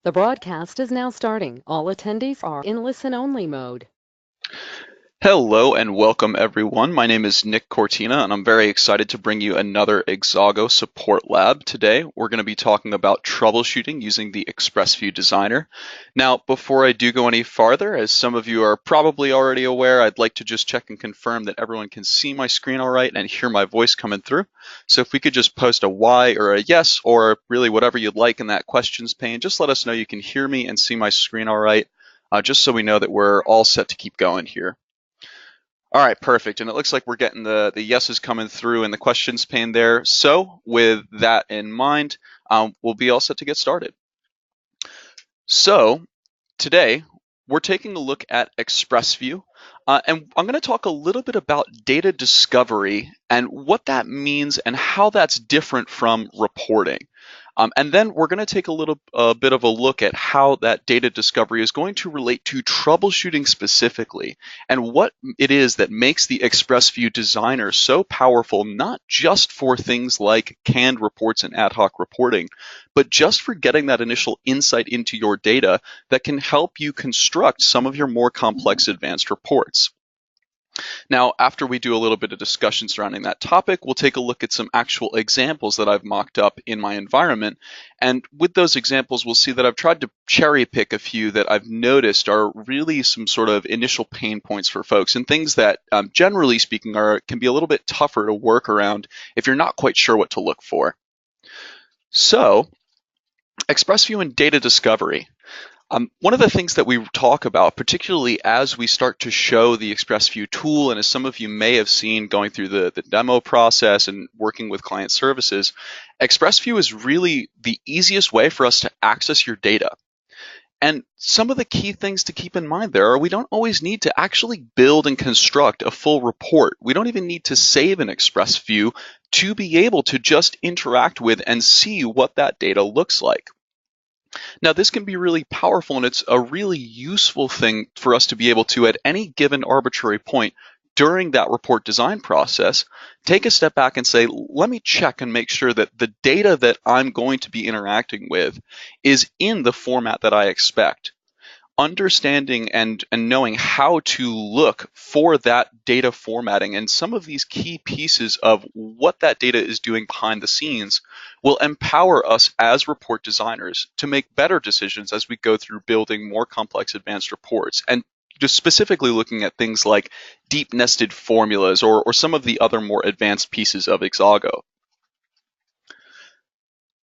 The broadcast is now starting. All attendees are in listen-only mode. Hello and welcome everyone. My name is Nick Cortina and I'm very excited to bring you another Exago support lab. Today we're going to be talking about troubleshooting using the ExpressView designer. Now before I do go any farther, as some of you are probably already aware, I'd like to just check and confirm that everyone can see my screen all right and hear my voice coming through. So if we could just post a Y or a yes or really whatever you'd like in that questions pane, just let us know you can hear me and see my screen all right, just so we know that we're all set to keep going here. All right, perfect. And it looks like we're getting the yeses coming through in the questions pane there. So with that in mind, we'll be all set to get started. So today we're taking a look at ExpressView, and I'm going to talk a little bit about data discovery and what that means and how that's different from reporting. And then we're going to take a bit of a look at how that data discovery is going to relate to troubleshooting specifically, and what it is that makes the ExpressView designer so powerful, not just for things like canned reports and ad hoc reporting, but just for getting that initial insight into your data that can help you construct some of your more complex advanced reports. Now, after we do a little bit of discussion surrounding that topic, we'll take a look at some actual examples that I've mocked up in my environment. And with those examples, we'll see that I've tried to cherry pick a few that I've noticed are really some sort of initial pain points for folks, and things that, generally speaking, can be a little bit tougher to work around if you're not quite sure what to look for. So, ExpressView and data discovery. One of the things that we talk about, particularly as we start to show the ExpressView tool, and as some of you may have seen going through the demo process and working with client services, ExpressView is really the easiest way for us to access your data. And some of the key things to keep in mind there are we don't always need to actually build and construct a full report. We don't even need to save an ExpressView to be able to just interact with and see what that data looks like. Now, this can be really powerful, and it's a really useful thing for us to be able to, at any given arbitrary point during that report design process, take a step back and say, let me check and make sure that the data that I'm going to be interacting with is in the format that I expect. Understanding and knowing how to look for that data formatting and some of these key pieces of what that data is doing behind the scenes will empower us as report designers to make better decisions as we go through building more complex advanced reports, and just specifically looking at things like deep nested formulas or some of the other more advanced pieces of Exago.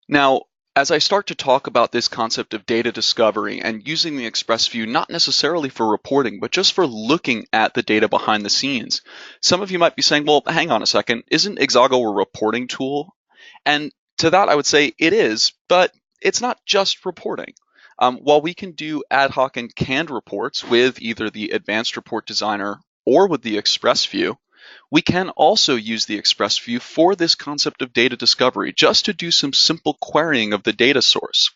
Now, as I start to talk about this concept of data discovery and using the ExpressView not necessarily for reporting, but just for looking at the data behind the scenes, some of you might be saying, well, hang on a second, isn't Exago a reporting tool? And to that, I would say it is, but it's not just reporting. While we can do ad hoc and canned reports with either the Advanced Report Designer or with the ExpressView, we can also use the ExpressView for this concept of data discovery, just to do some simple querying of the data source.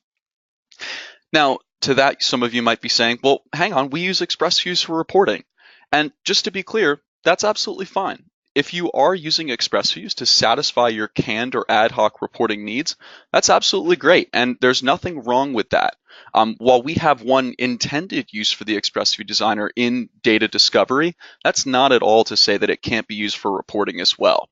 Now, to that, some of you might be saying, well, hang on, we use ExpressViews for reporting. And just to be clear, that's absolutely fine. If you are using ExpressViews to satisfy your canned or ad hoc reporting needs, that's absolutely great, and there's nothing wrong with that. While we have one intended use for the ExpressView designer in data discovery, that's not at all to say that it can't be used for reporting as well.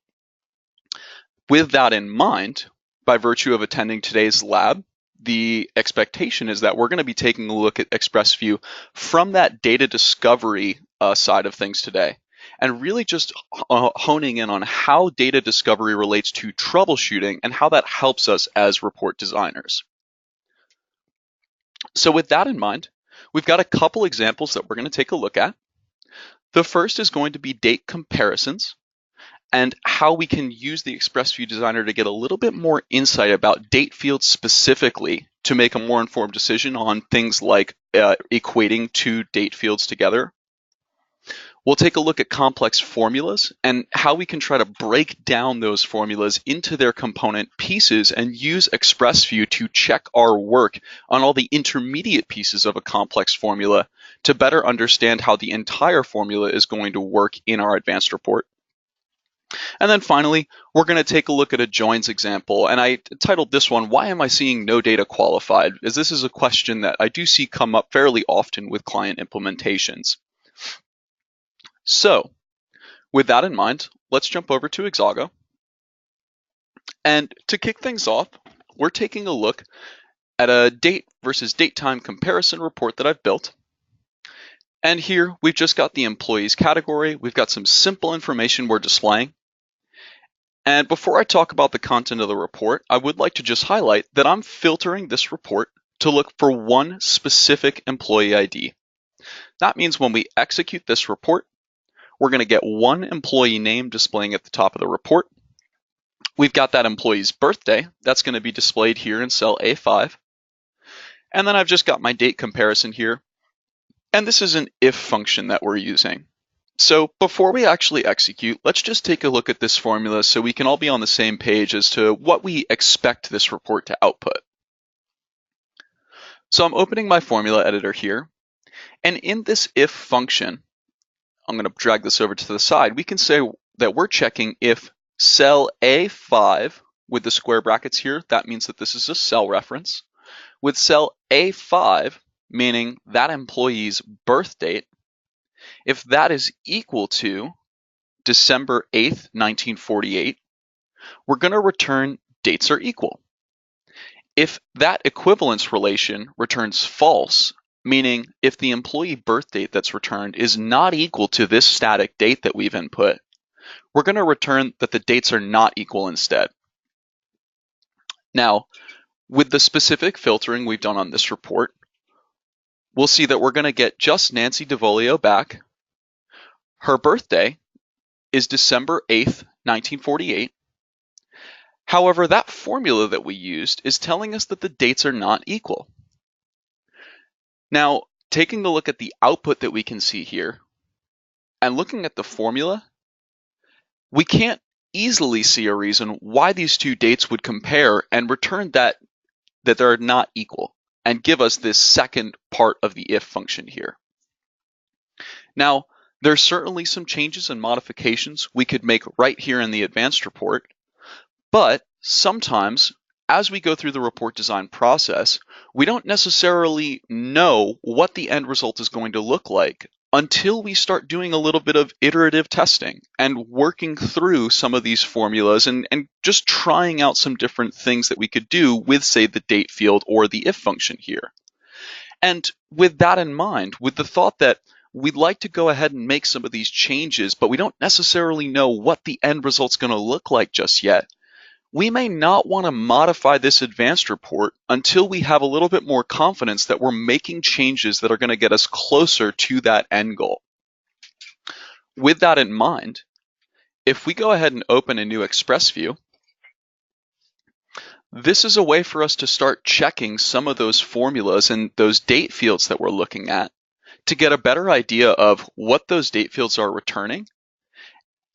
With that in mind, by virtue of attending today's lab, the expectation is that we're going to be taking a look at ExpressView from that data discovery side of things today, and really just honing in on how data discovery relates to troubleshooting and how that helps us as report designers. So with that in mind, we've got a couple examples that we're going to take a look at. The first is going to be date comparisons and how we can use the ExpressView designer to get a little bit more insight about date fields specifically to make a more informed decision on things like equating two date fields together. We'll take a look at complex formulas and how we can try to break down those formulas into their component pieces and use ExpressView to check our work on all the intermediate pieces of a complex formula to better understand how the entire formula is going to work in our advanced report. And then finally, we're going to take a look at a joins example. And I titled this one, Why Am I Seeing No Data Qualified? As this is a question that I do see come up fairly often with client implementations. So with that in mind, let's jump over to Exago. And to kick things off, we're taking a look at a date versus date time comparison report that I've built. And here we've just got the employees category. We've got some simple information we're displaying. And before I talk about the content of the report, I would like to just highlight that I'm filtering this report to look for one specific employee ID. That means when we execute this report, we're going to get one employee name displaying at the top of the report. We've got that employee's birthday. That's going to be displayed here in cell A5. And then I've just got my date comparison here. And this is an if function that we're using. So before we actually execute, let's just take a look at this formula so we can all be on the same page as to what we expect this report to output. So I'm opening my formula editor here. And in this if function, I'm going to drag this over to the side. We can say that we're checking if cell A5 with the square brackets here, that means that this is a cell reference. With cell A5, meaning that employee's birth date, if that is equal to December 8th, 1948, we're going to return dates are equal. If that equivalence relation returns false, meaning if the employee birth date that's returned is not equal to this static date that we've input, we're going to return that the dates are not equal instead. Now, with the specific filtering we've done on this report, we'll see that we're going to get just Nancy DeVolio back. Her birthday is December 8th, 1948. However, that formula that we used is telling us that the dates are not equal. Now, taking a look at the output that we can see here, and looking at the formula, we can't easily see a reason why these two dates would compare and return that they're not equal, and give us this second part of the if function here. Now, there's certainly some changes and modifications we could make right here in the advanced report, but sometimes as we go through the report design process, we don't necessarily know what the end result is going to look like until we start doing a little bit of iterative testing and working through some of these formulas and just trying out some different things that we could do with, say, the date field or the if function here. And with that in mind, with the thought that we'd like to go ahead and make some of these changes, but we don't necessarily know what the end result's going to look like just yet, we may not want to modify this advanced report until we have a little bit more confidence that we're making changes that are going to get us closer to that end goal. With that in mind, if we go ahead and open a new ExpressView, this is a way for us to start checking some of those formulas and those date fields that we're looking at to get a better idea of what those date fields are returning,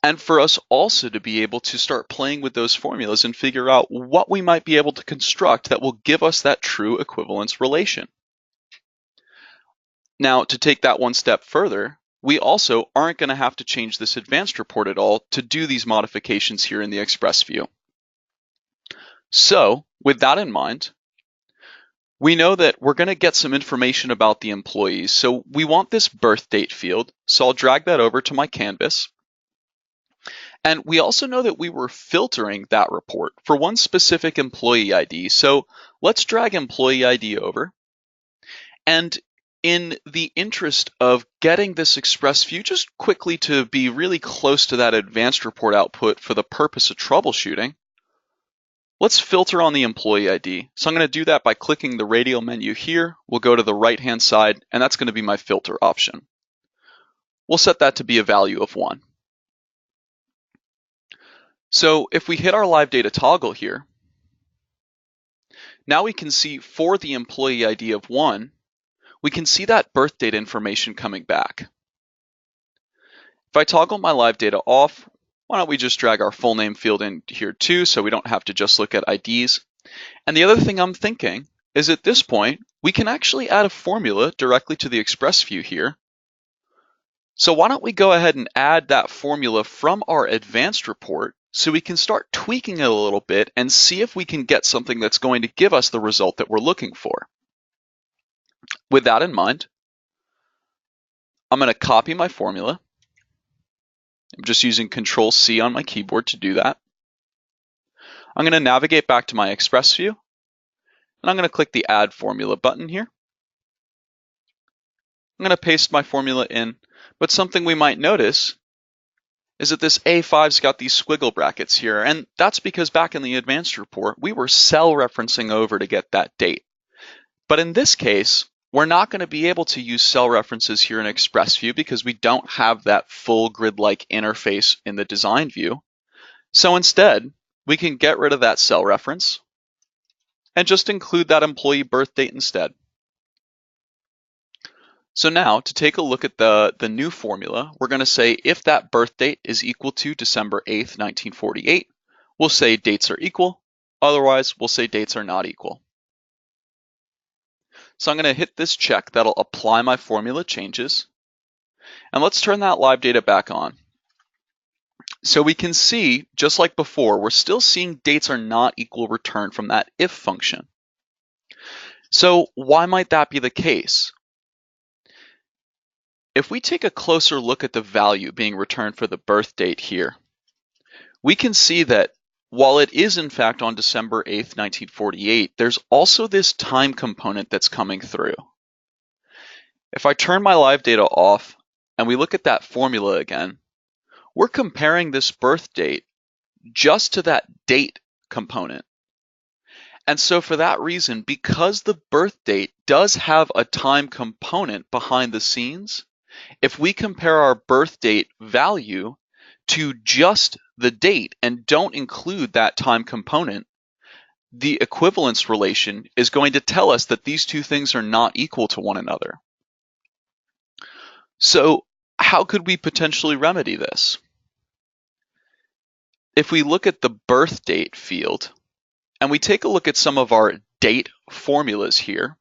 and for us also to be able to start playing with those formulas and figure out what we might be able to construct that will give us that true equivalence relation. Now, to take that one step further, we also aren't going to have to change this advanced report at all to do these modifications here in the ExpressView. So, with that in mind, we know that we're going to get some information about the employees. So we want this birth date field. So I'll drag that over to my canvas. And we also know that we were filtering that report for one specific employee ID. So let's drag employee ID over. And in the interest of getting this ExpressView just quickly to be really close to that advanced report output for the purpose of troubleshooting, let's filter on the employee ID. So I'm going to do that by clicking the radial menu here. We'll go to the right-hand side, and that's going to be my filter option. We'll set that to be a value of 1. So if we hit our live data toggle here, now we can see for the employee ID of 1, we can see that birth date information coming back. If I toggle my live data off, why don't we just drag our full name field in here too, so we don't have to just look at IDs. And the other thing I'm thinking is at this point, we can actually add a formula directly to the ExpressView here So why don't we go ahead and add that formula from our advanced report so we can start tweaking it a little bit and see if we can get something that's going to give us the result that we're looking for. With that in mind, I'm going to copy my formula. I'm just using Control C on my keyboard to do that. I'm going to navigate back to my ExpressView, and I'm going to click the Add Formula button here. I'm going to paste my formula in, but something we might notice is that this A5's got these squiggle brackets here, and that's because back in the advanced report, we were cell referencing over to get that date. But in this case, we're not going to be able to use cell references here in ExpressView because we don't have that full grid-like interface in the design view. So instead, we can get rid of that cell reference and just include that employee birth date instead. So now, to take a look at the new formula, we're going to say if that birth date is equal to December 8th, 1948, we'll say dates are equal. Otherwise, we'll say dates are not equal. So I'm going to hit this check that'll apply my formula changes. And let's turn that live data back on. So we can see, just like before, we're still seeing dates are not equal return from that if function. So why might that be the case? If we take a closer look at the value being returned for the birth date here, we can see that while it is in fact on December 8th, 1948, there's also this time component that's coming through. If I turn my live data off and we look at that formula again, we're comparing this birth date just to that date component. And so for that reason, because the birth date does have a time component behind the scenes, if we compare our birth date value to just the date and don't include that time component, the equivalence relation is going to tell us that these two things are not equal to one another. So how could we potentially remedy this? If we look at the birth date field and we take a look at some of our date formulas here,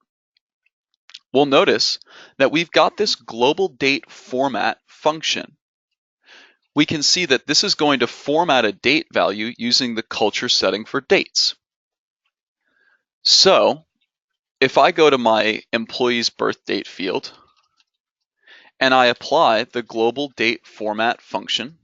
we'll notice that we've got this global date format function. We can see that this is going to format a date value using the culture setting for dates. So if I go to my employee's birth date field and I apply the global date format function,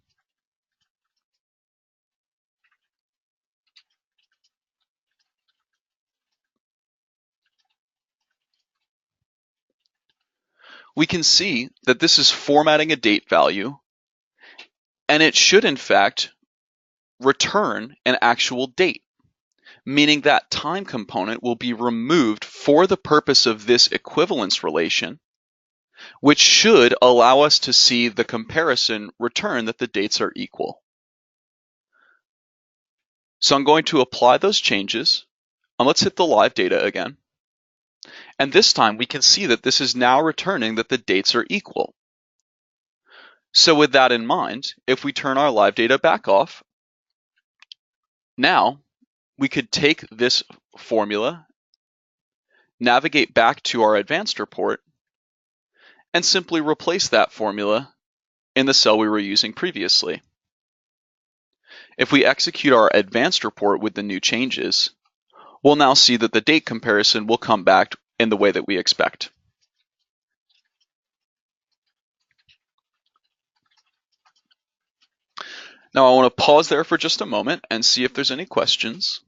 we can see that this is formatting a date value, and it should in fact return an actual date, meaning that time component will be removed for the purpose of this equivalence relation, which should allow us to see the comparison return that the dates are equal. So I'm going to apply those changes, and let's hit the live data again. And this time we can see that this is now returning that the dates are equal. So with that in mind, if we turn our live data back off, now we could take this formula, navigate back to our advanced report, and simply replace that formula in the cell we were using previously. If we execute our advanced report with the new changes, we'll now see that the date comparison will come back in the way that we expect. Now I want to pause there for just a moment and see if there's any questions.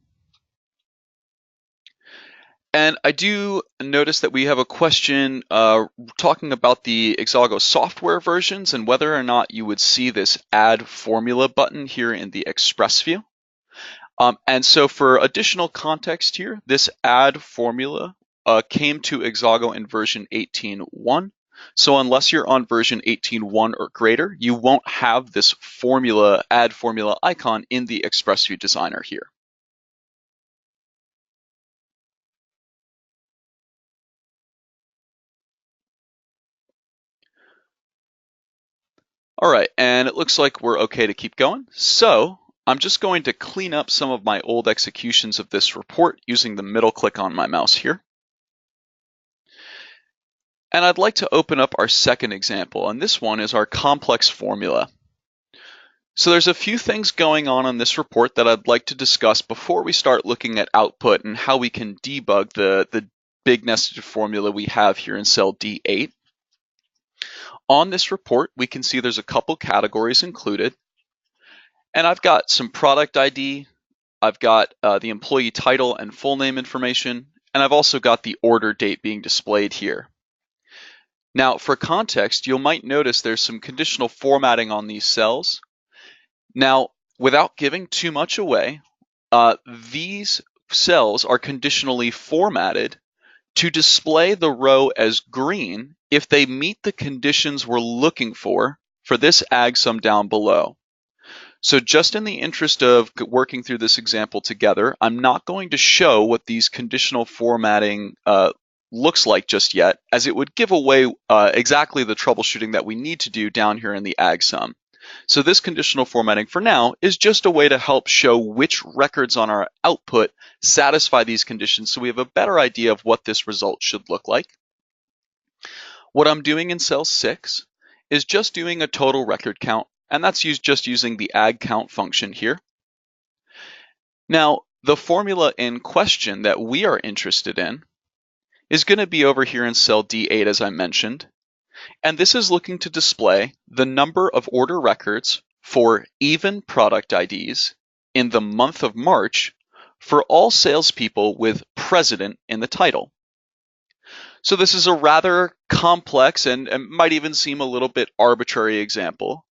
And I do notice that we have a question talking about the Exago software versions and whether or not you would see this Add Formula button here in the ExpressView. And so for additional context here, this Add Formula came to Exago in version 18.1. So unless you're on version 18.1 or greater, you won't have this formula, Add Formula icon in the ExpressView designer here. All right, and it looks like we're okay to keep going. So I'm just going to clean up some of my old executions of this report using the middle click on my mouse here. And I'd like to open up our second example, and this one is our complex formula. So there's a few things going on in this report that I'd like to discuss before we start looking at output and how we can debug the big nested formula we have here in cell D8. On this report, we can see there's a couple categories included, and I've got some product ID, I've got the employee title and full name information, and I've also got the order date being displayed here. Now, for context, you might notice there's some conditional formatting on these cells. Now, without giving too much away, these cells are conditionally formatted to display the row as green if they meet the conditions we're looking for this ag sum down below. So just in the interest of working through this example together, I'm not going to show what these conditional formatting looks like just yet, as it would give away exactly the troubleshooting that we need to do down here in the ag sum. So this conditional formatting for now is just a way to help show which records on our output satisfy these conditions so we have a better idea of what this result should look like. What I'm doing in cell 6 is just doing a total record count, and that's just using the ag count function here. Now, the formula in question that we are interested in is going to be over here in cell D8, as I mentioned. And this is looking to display the number of order records for even product IDs in the month of March for all salespeople with president in the title. So this is a rather complex and might even seem a little bit arbitrary example,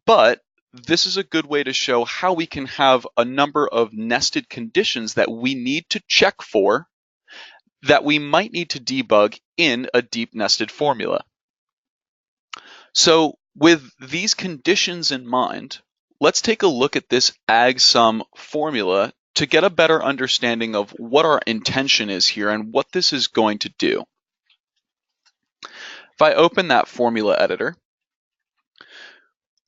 but this is a good way to show how we can have a number of nested conditions that we need to check for that we might need to debug in a deep nested formula. So with these conditions in mind, let's take a look at this ag sum formula to get a better understanding of what our intention is here and what this is going to do. If I open that formula editor,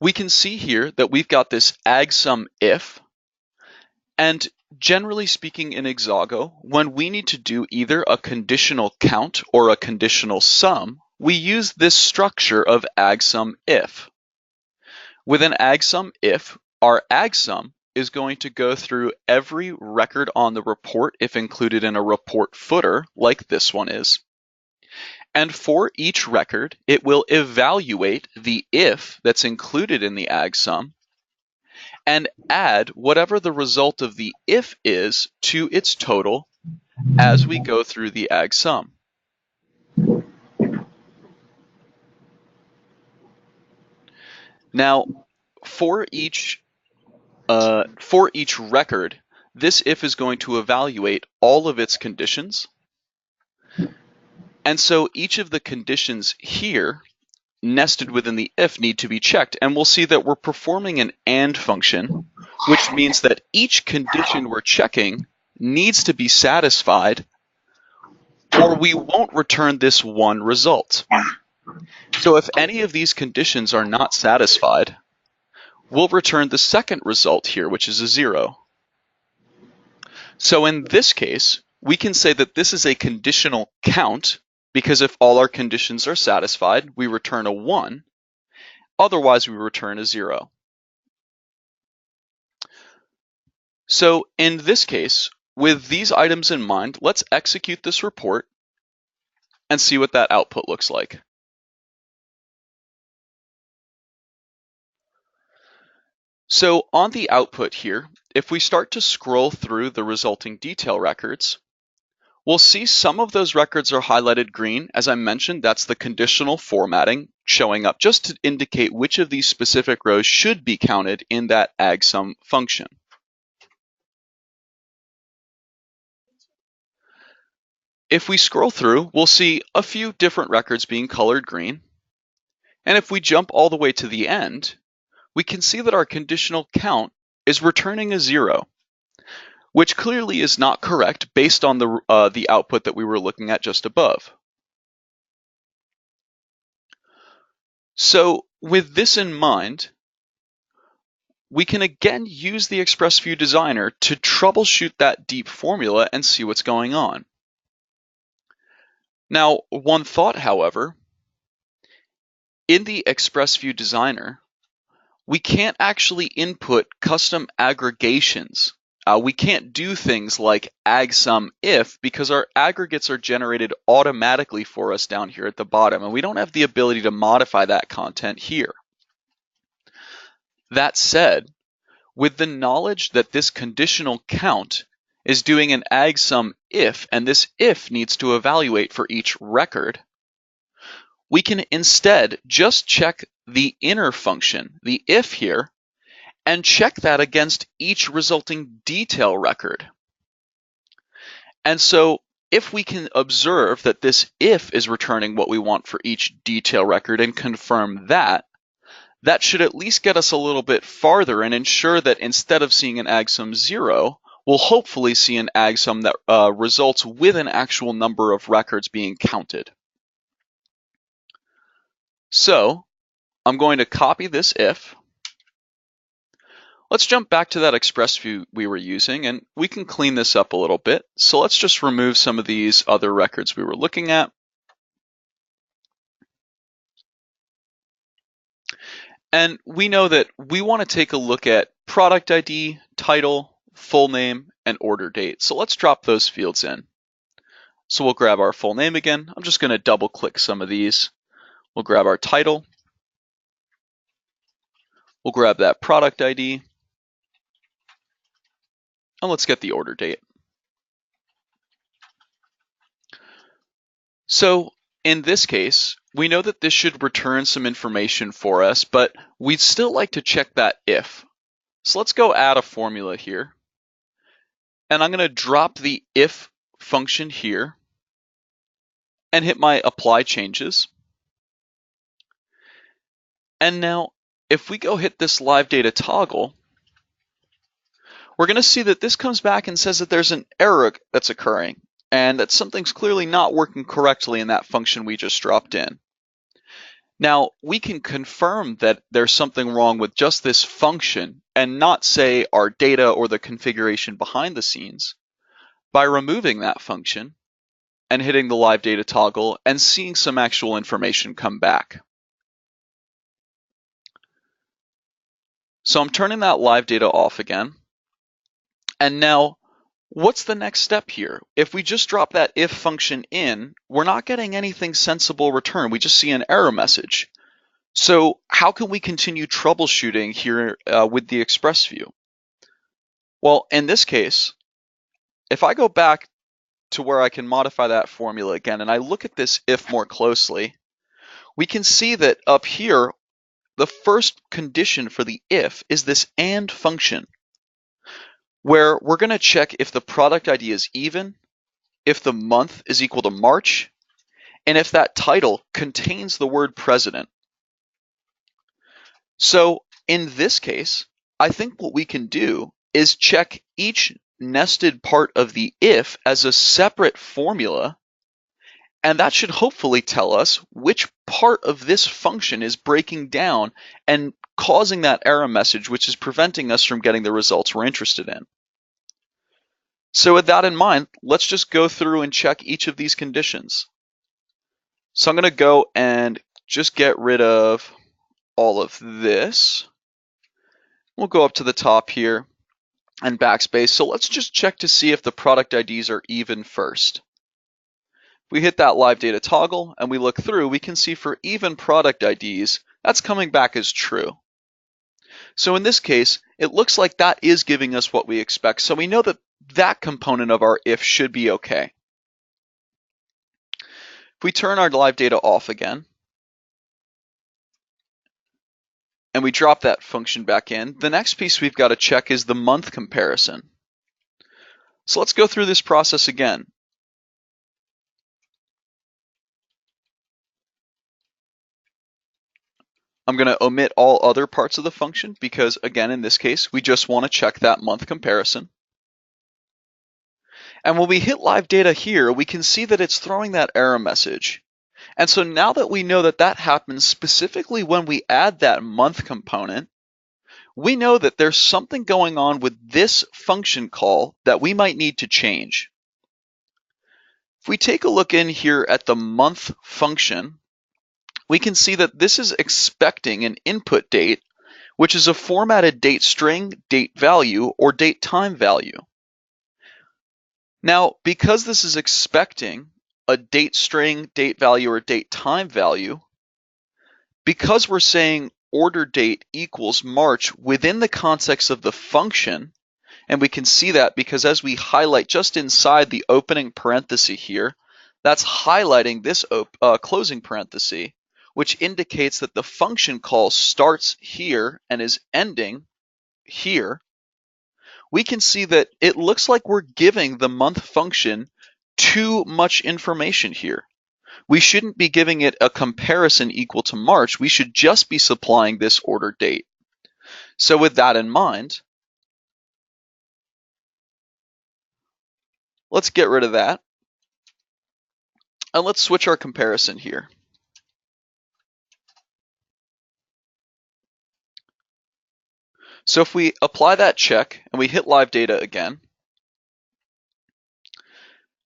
we can see here that we've got this ag sum if, and generally speaking in Exago, when we need to do either a conditional count or a conditional sum, we use this structure of ag sum if. With an ag sum if, our ag sum is going to go through every record on the report if included in a report footer, like this one is. And for each record, it will evaluate the if that's included in the ag sum and add whatever the result of the if is to its total as we go through the ag sum. Now, for each record, this if is going to evaluate all of its conditions. And so each of the conditions here nested within the if need to be checked. And we'll see that we're performing an AND function, which means that each condition we're checking needs to be satisfied or we won't return this one result. So if any of these conditions are not satisfied, we'll return the second result here, which is a 0. So in this case, we can say that this is a conditional count, because if all our conditions are satisfied, we return a 1. Otherwise, we return a 0. So in this case, with these items in mind, let's execute this report and see what that output looks like. So on the output here, if we start to scroll through the resulting detail records, we'll see some of those records are highlighted green. As I mentioned, that's the conditional formatting showing up just to indicate which of these specific rows should be counted in that ag sum function. If we scroll through, we'll see a few different records being colored green. And if we jump all the way to the end, we can see that our conditional count is returning a 0, which clearly is not correct based on the output that we were looking at just above. So with this in mind, we can again use the ExpressView designer to troubleshoot that deep formula and see what's going on. Now, one thought, however, in the ExpressView designer, we can't actually input custom aggregations. We can't do things like agsumIf because our aggregates are generated automatically for us down here at the bottom, and we don't have the ability to modify that content here. That said, with the knowledge that this conditional count is doing an agsumIf, and this if needs to evaluate for each record, we can instead just check the inner function, the if here, and check that against each resulting detail record. And so if we can observe that this if is returning what we want for each detail record and confirm that, that should at least get us a little bit farther and ensure that instead of seeing an agsum 0, we'll hopefully see an agsum that results with an actual number of records being counted. So I'm going to copy this if. Let's jump back to that ExpressView we were using, and we can clean this up a little bit. So let's just remove some of these other records we were looking at. And we know that we want to take a look at product ID, title, full name, and order date. So let's drop those fields in. So we'll grab our full name again. I'm just going to double click some of these. We'll grab our title. We'll grab that product ID. And let's get the order date. So in this case, we know that this should return some information for us, but we'd still like to check that if. So let's go add a formula here. And I'm going to drop the if function here and hit my apply changes. And now if we go hit this live data toggle, we're going to see that this comes back and says that there's an error that's occurring and that something's clearly not working correctly in that function we just dropped in. Now, we can confirm that there's something wrong with just this function and not say our data or the configuration behind the scenes by removing that function and hitting the live data toggle and seeing some actual information come back. So I'm turning that live data off again. And now, what's the next step here? If we just drop that if function in, we're not getting anything sensible return. We just see an error message. So how can we continue troubleshooting here with the ExpressView? Well, in this case, if I go back to where I can modify that formula again, and I look at this if more closely, we can see that up here, the first condition for the if is this AND function, where we're going to check if the product ID is even, if the month is equal to March, and if that title contains the word president. So in this case, I think what we can do is check each nested part of the if as a separate formula, and that should hopefully tell us which part of this function is breaking down and causing that error message, which is preventing us from getting the results we're interested in. So with that in mind, let's just go through and check each of these conditions. So I'm going to go and just get rid of all of this. We'll go up to the top here and backspace. So let's just check to see if the product IDs are even first. If we hit that live data toggle and we look through, we can see for even product IDs, that's coming back as true. So in this case, it looks like that is giving us what we expect. So we know that that component of our if should be okay. If we turn our live data off again, and we drop that function back in, the next piece we've got to check is the month comparison. So let's go through this process again. I'm going to omit all other parts of the function because, again, in this case, we just want to check that month comparison. And when we hit live data here, we can see that it's throwing that error message. And so now that we know that that happens specifically when we add that month component, we know that there's something going on with this function call that we might need to change. If we take a look in here at the month function, we can see that this is expecting an input date, which is a formatted date string, date value, or date time value. Now, because this is expecting a date string, date value, or date time value, because we're saying order date equals March within the context of the function, and we can see that because as we highlight just inside the opening parenthesis here, that's highlighting this closing parenthesis, which indicates that the function call starts here and is ending here. We can see that it looks like we're giving the month function too much information here. We shouldn't be giving it a comparison equal to March. We should just be supplying this order date. So with that in mind, let's get rid of that. And let's switch our comparison here. So if we apply that check and we hit live data again,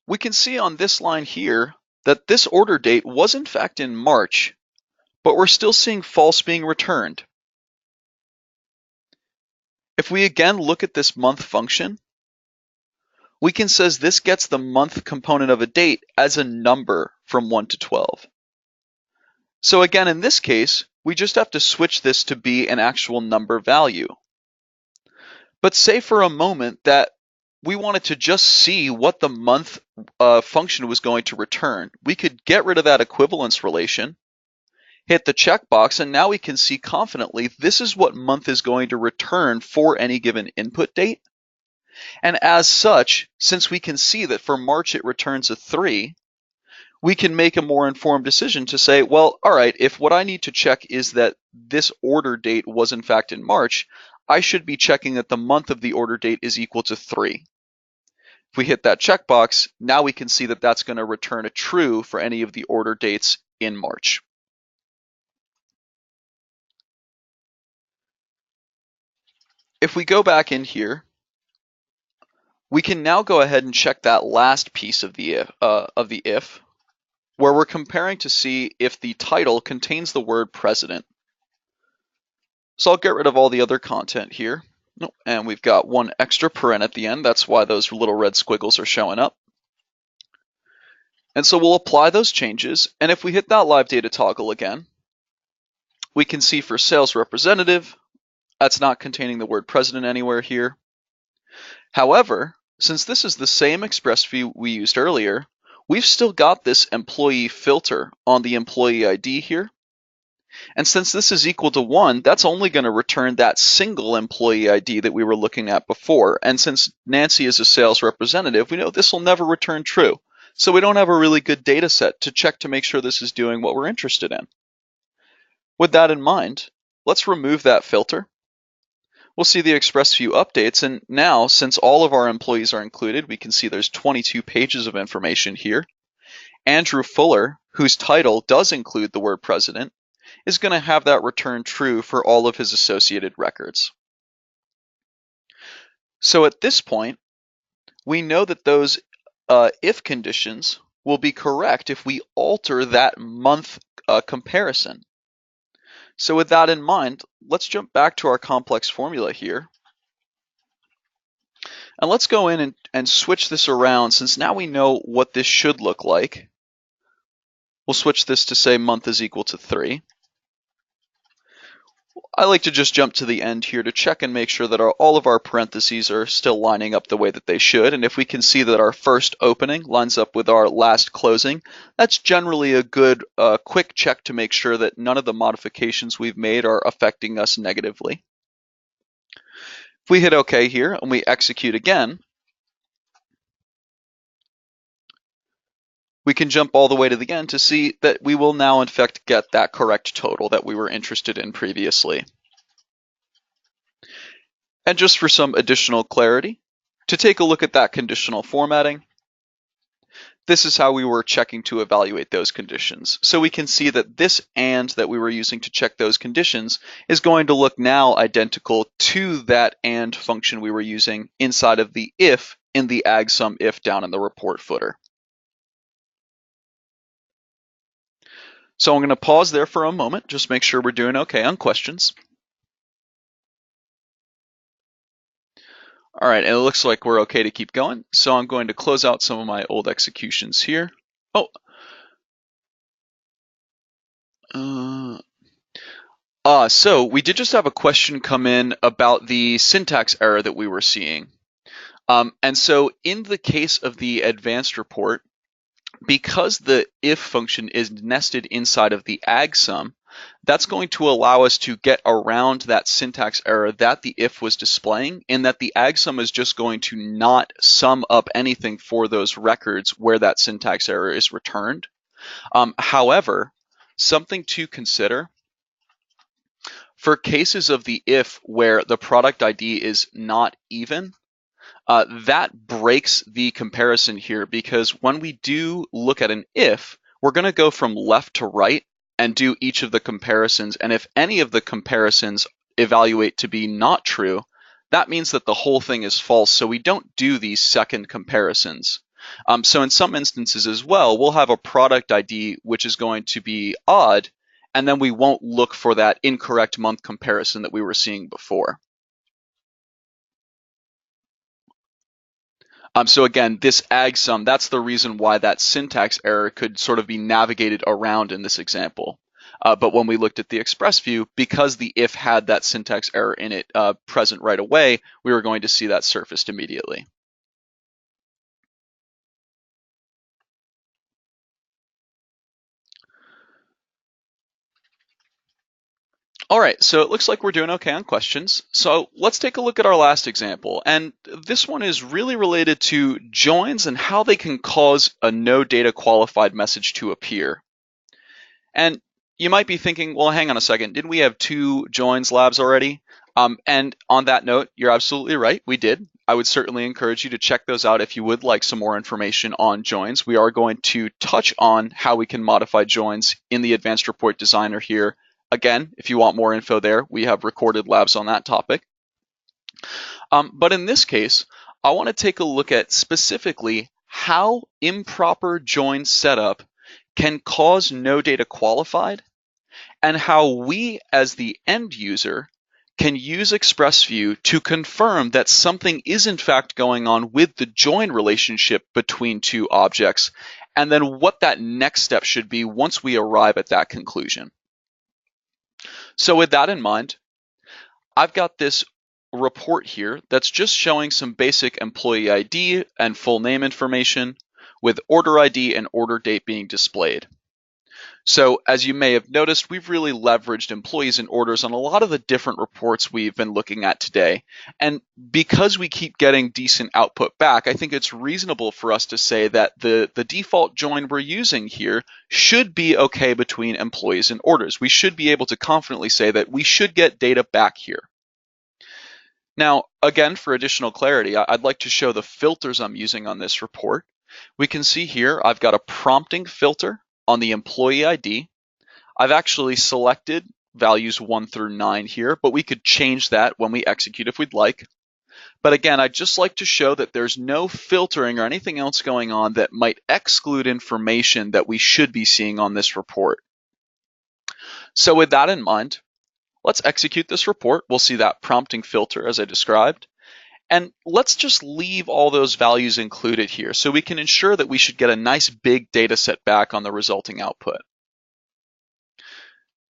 we can see on this line here that this order date was in fact in March, but we're still seeing false being returned. If we again look at this month function, we can say this gets the month component of a date as a number from 1 to 12. So again, in this case, we just have to switch this to be an actual number value. But say for a moment that we wanted to just see what the month function was going to return. We could get rid of that equivalence relation, hit the checkbox, and now we can see confidently this is what month is going to return for any given input date. And as such, since we can see that for March it returns a 3, we can make a more informed decision to say, well, all right, if what I need to check is that this order date was in fact in March, I should be checking that the month of the order date is equal to 3. If we hit that checkbox, now we can see that that's going to return a true for any of the order dates in March. If we go back in here, we can now go ahead and check that last piece of the if, where we're comparing to see if the title contains the word president. So I'll get rid of all the other content here. And we've got one extra paren at the end. That's why those little red squiggles are showing up. And so we'll apply those changes. And if we hit that live data toggle again, we can see for sales representative, that's not containing the word president anywhere here. However, since this is the same ExpressView we used earlier, we've still got this employee filter on the employee ID here. And since this is equal to 1, that's only going to return that single employee ID that we were looking at before. And since Nancy is a sales representative, we know this will never return true. So we don't have a really good data set to check to make sure this is doing what we're interested in. With that in mind, let's remove that filter. We'll see the ExpressView updates, and now, since all of our employees are included, we can see there's 22 pages of information here. Andrew Fuller, whose title does include the word president, is going to have that return true for all of his associated records. So at this point, we know that those if conditions will be correct if we alter that month comparison. So with that in mind, let's jump back to our complex formula here. And let's go in and switch this around, since now we know what this should look like. We'll switch this to say month is equal to 3. I like to just jump to the end here to check and make sure that all of our parentheses are still lining up the way that they should. And if we can see that our first opening lines up with our last closing, that's generally a good quick check to make sure that none of the modifications we've made are affecting us negatively. If we hit OK here and we execute again, we can jump all the way to the end to see that we will now in fact get that correct total that we were interested in previously. And just for some additional clarity, to take a look at that conditional formatting, this is how we were checking to evaluate those conditions. So we can see that this AND that we were using to check those conditions is going to look now identical to that AND function we were using inside of the if in the AgSum if down in the report footer. So I'm going to pause there for a moment, just make sure we're doing okay on questions. All right, and it looks like we're okay to keep going. So I'm going to close out some of my old executions here. Oh, so we did just have a question come in about the syntax error that we were seeing. And so in the case of the advanced report, because the if function is nested inside of the agsum, that's going to allow us to get around that syntax error that the if was displaying, in that the agsum is just going to not sum up anything for those records where that syntax error is returned. However, something to consider, for cases of the if where the product ID is not even, that breaks the comparison here, because when we do look at an if, we're going to go from left to right and do each of the comparisons. And if any of the comparisons evaluate to be not true, that means that the whole thing is false. So we don't do these second comparisons. So in some instances as well, we'll have a product ID which is going to be odd, and then we won't look for that incorrect month comparison that we were seeing before. So again, this agsum, that's the reason why that syntax error could sort of be navigated around in this example. But when we looked at the ExpressView, because the if had that syntax error in it present right away, we were going to see that surfaced immediately. All right, so it looks like we're doing okay on questions. So let's take a look at our last example. And this one is really related to joins and how they can cause a no data qualified message to appear. And you might be thinking, well, hang on a second, didn't we have 2 joins labs already? And on that note, you're absolutely right, we did. I would certainly encourage you to check those out if you would like some more information on joins. We are going to touch on how we can modify joins in the Advanced Report Designer here. Again, if you want more info there, we have recorded labs on that topic. But in this case, I want to take a look at specifically how improper join setup can cause no data qualified, and how we as the end user can use ExpressView to confirm that something is in fact going on with the join relationship between 2 objects, and then what that next step should be once we arrive at that conclusion. So with that in mind, I've got this report here that's just showing some basic employee ID and full name information, with order ID and order date being displayed. So as you may have noticed, we've really leveraged employees and orders on a lot of the different reports we've been looking at today. And because we keep getting decent output back, I think it's reasonable for us to say that the default join we're using here should be okay between employees and orders. We should be able to confidently say that we should get data back here. Now, again, for additional clarity, I'd like to show the filters I'm using on this report. We can see here I've got a prompting filter on the employee ID. I've actually selected values 1 through 9 here, but we could change that when we execute if we'd like. But again, I'd just like to show that there's no filtering or anything else going on that might exclude information that we should be seeing on this report. So with that in mind, let's execute this report. We'll see that prompting filter as I described. And let's just leave all those values included here so we can ensure that we should get a nice big data set back on the resulting output.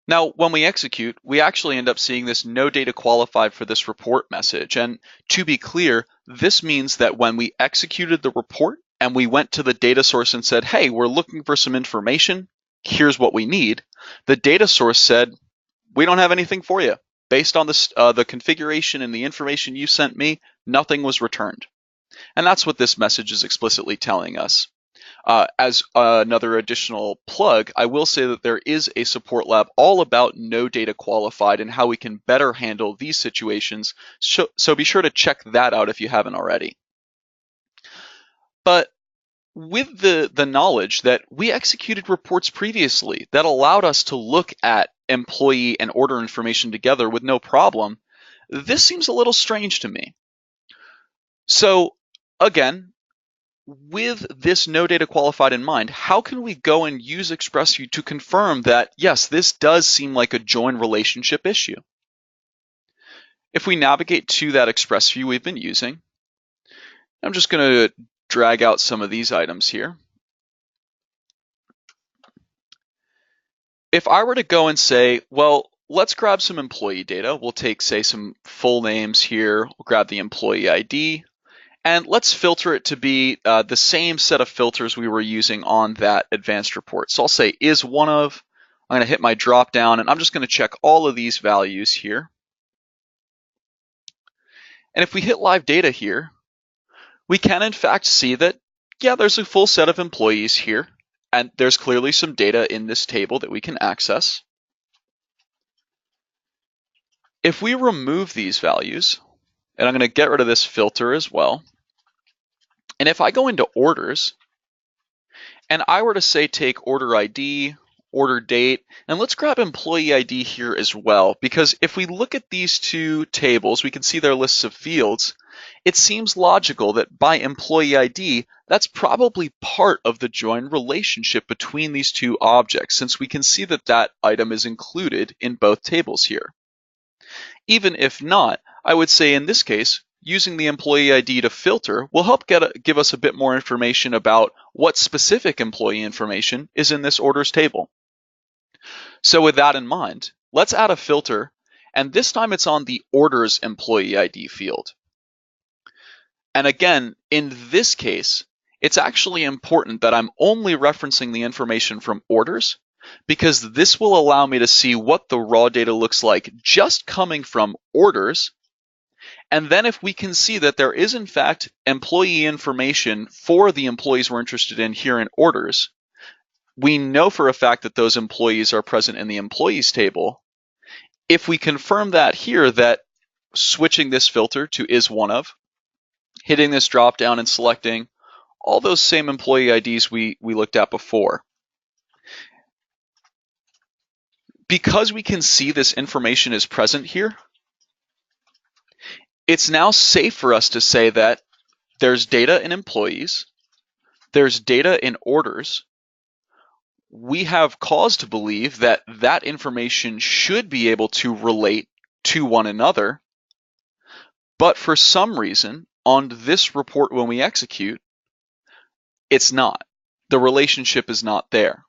Now, when we execute, we actually end up seeing this no data qualified for this report message. And to be clear, this means that when we executed the report and we went to the data source and said, hey, we're looking for some information, here's what we need, the data source said, we don't have anything for you. Based on this, the configuration and the information you sent me, nothing was returned. And that's what this message is explicitly telling us. As another additional plug, I will say that there is a support lab all about no data qualified and how we can better handle these situations. So be sure to check that out if you haven't already. But with the knowledge that we executed reports previously that allowed us to look at employee and order information together with no problem, this seems a little strange to me. So again, with this no data qualified in mind, how can we go and use ExpressView to confirm that, yes, this does seem like a join relationship issue? If we navigate to that ExpressView we've been using, I'm just going to drag out some of these items here. If I were to go and say, well, let's grab some employee data. We'll take, say, some full names here. We'll grab the employee ID. And let's filter it to be the same set of filters we were using on that advanced report. So I'll say is one of, I'm going to hit my drop down, and I'm just going to check all of these values here. And if we hit live data here, we can in fact see that, yeah, there's a full set of employees here, and there's clearly some data in this table that we can access. If we remove these values, and I'm going to get rid of this filter as well, and if I go into orders, and I were to say take order ID, order date, and let's grab employee ID here as well, because if we look at these two tables, we can see their lists of fields. It seems logical that by employee ID, that's probably part of the join relationship between these two objects, since we can see that that item is included in both tables here. Even if not, I would say in this case, using the employee ID to filter will help give us a bit more information about what specific employee information is in this orders table. So with that in mind, let's add a filter, and this time it's on the orders employee ID field. And again, in this case, it's actually important that I'm only referencing the information from orders, because this will allow me to see what the raw data looks like just coming from orders. And then if we can see that there is in fact employee information for the employees we're interested in here in orders, we know for a fact that those employees are present in the employees table. If we confirm that here, that switching this filter to is one of, hitting this drop down and selecting all those same employee IDs we looked at before. Because we can see this information is present here, it's now safe for us to say that there's data in employees, there's data in orders. We have cause to believe that that information should be able to relate to one another, but for some reason, on this report when we execute, it's not. The relationship is not there.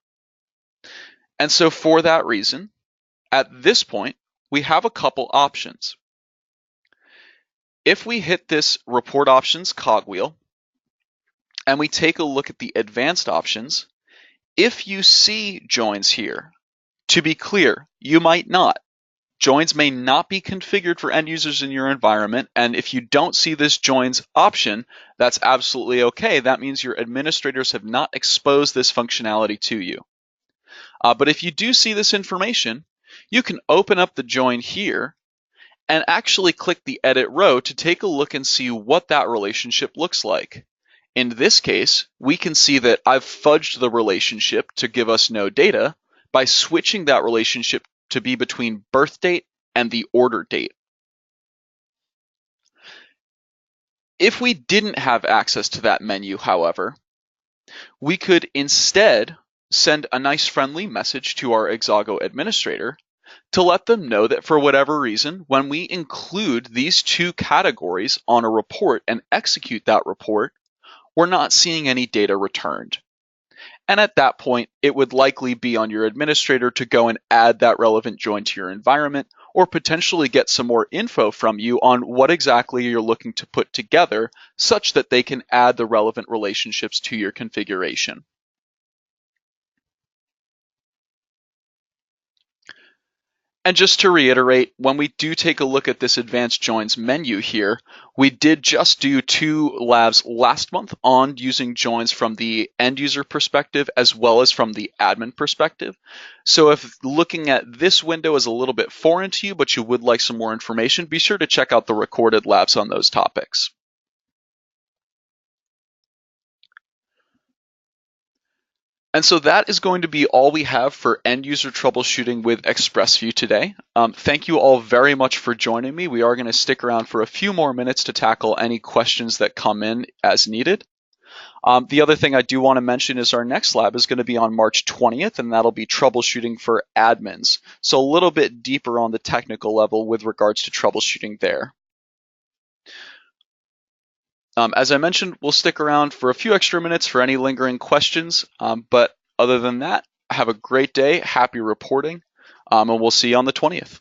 And so for that reason, at this point, we have a couple options. If we hit this report options cogwheel and we take a look at the advanced options, if you see joins here, to be clear, you might not. Joins may not be configured for end users in your environment, and if you don't see this joins option, that's absolutely okay. That means your administrators have not exposed this functionality to you. But if you do see this information, you can open up the join here and actually click the edit row to take a look and see what that relationship looks like. In this case, we can see that I've fudged the relationship to give us no data by switching that relationship to be between birth date and the order date. If we didn't have access to that menu, however, we could instead send a nice friendly message to our Exago administrator to let them know that for whatever reason, when we include these two categories on a report and execute that report, we're not seeing any data returned. And at that point, it would likely be on your administrator to go and add that relevant join to your environment, or potentially get some more info from you on what exactly you're looking to put together such that they can add the relevant relationships to your configuration. And just to reiterate, when we do take a look at this advanced joins menu here, we did just do 2 labs last month on using joins from the end user perspective as well as from the admin perspective. So if looking at this window is a little bit foreign to you, but you would like some more information, be sure to check out the recorded labs on those topics. And so that is going to be all we have for end user troubleshooting with ExpressView today. Thank you all very much for joining me. We are going to stick around for a few more minutes to tackle any questions that come in as needed. The other thing I do want to mention is our next lab is going to be on March 20th, and that'll be troubleshooting for admins. So a little bit deeper on the technical level with regards to troubleshooting there. As I mentioned, we'll stick around for a few extra minutes for any lingering questions. But other than that, have a great day, happy reporting, and we'll see you on the 20th.